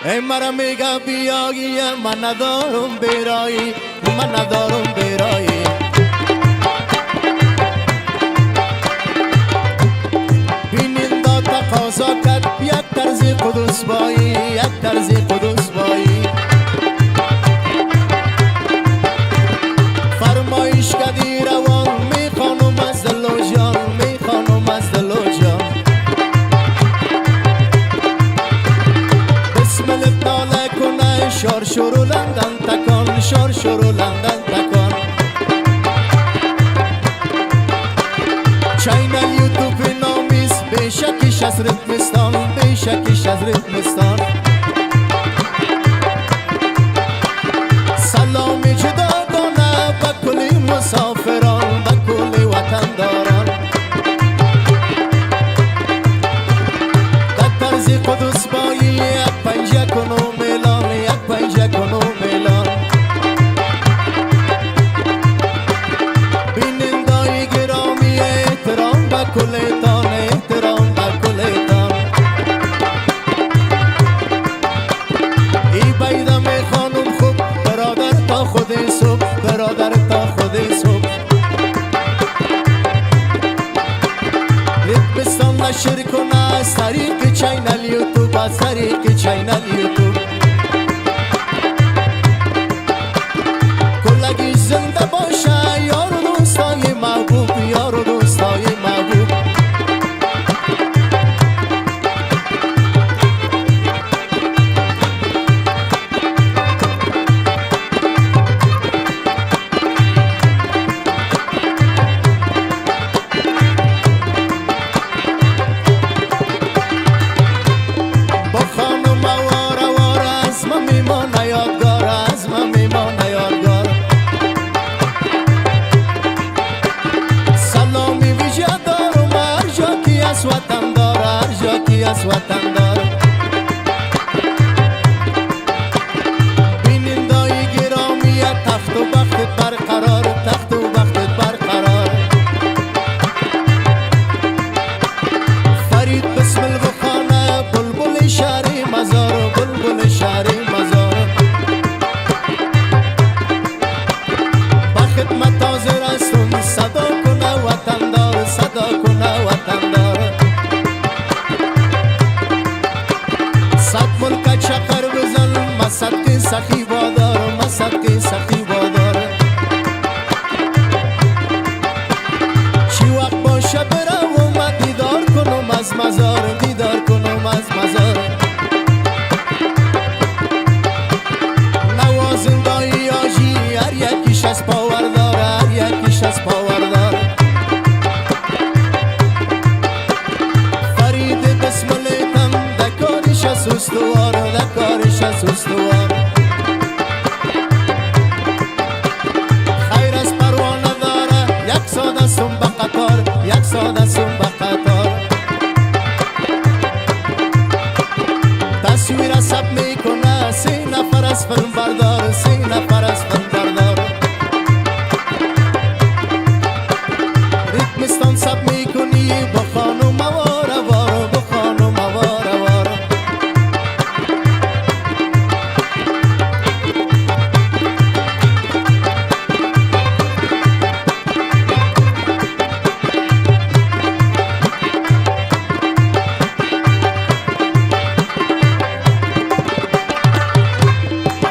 ای مرا میگه بیایی من ندارم برایی من ندارم برایی بینین دا تقاضا کرد یک درزی قدوس بایی یک درزی قدوس بایی فرمایش کردی روان میخوانم از دل و جان میخوانم از دل و جان بسم الله تعالی کنه شار شروع لندن تکان شار شروع لندن تکان چینل یوتیوب نامیست بیشکیش از ریتمستان بیشکیش از ریتمستان سلامی جداگانه به کلی مسافران به کلی وطن داران در طرز قدوس بایی یک پنجه کنو میلان یک پنجه کنو میلان بینندای گرامی احترام به کلیتان احترام به کلیتان ای بیدم خانم خوب برادر تا خود صبح برادر تا خود صبح ریتمستان نشر کنه از طریق چینل یوتیوب از طریق چینل یوتیوب کلگی زنده باشه یار و دوستای محبوب یار و دوستای محبوب با خانم وار وار از من میمانه یادگار از من میمانه یادگار سلامی ویژه دارم هر جا کی از وطن دار هر جا کی از وطن دار بینندای گرامی تخت و بختت برقرار تخت و بختت برقرار فرید بسم الله خانه بلبل شهری مزار بلبل شهری مزار با خدمت حاضر هستم صدا کنه وطن دار صدا کنه وطن دار صد ملک چقر بزن مسد که سخی بادار مسد که سخی بادار چی وقت باشه برم و دیدار کنم از مزار دیدار کنم از مزار نوازندای آجی هر یکیش از پاوردار هر یکیش از پاوردار فرید بسم الله تم دکارش از استوار دکارش از استوار خیر از پروانه داره یک ساده سم به قطار یک ساده سم به قطار تصویر سب میکنه سی نفر از فیلم بردار سی نفر از فیلم بردار ریتمستان سب میکنی با خانم وار وار با خانم وار وار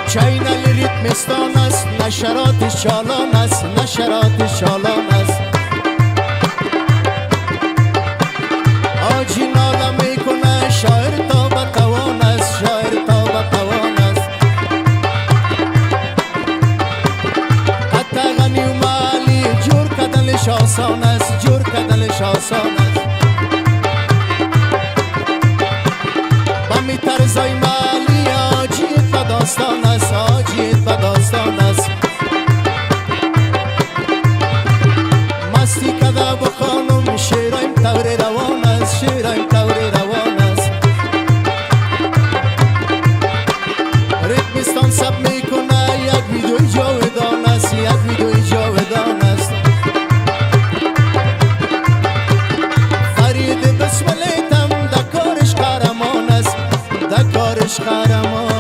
چینل ریتمستان است نشرات شالان است نشرات شالان است آجی ناله میکنه شاعر تا بتوان است شاعر تا بتوان است حتی غنی و مالی جور کدلش آسان است جور کدلش آسان است با می ترزای مالی آجی تا داستان است آجی تا داستان است مستی کده با خانم شیرایم تور روان است شیرایم تور روان است ریتمستان سب میکنه یک ویدیوی جاودان است یک ویدیوی جاودان است فرید بسم الله تم دکارش قهرمان است دکارش خوش قهرمان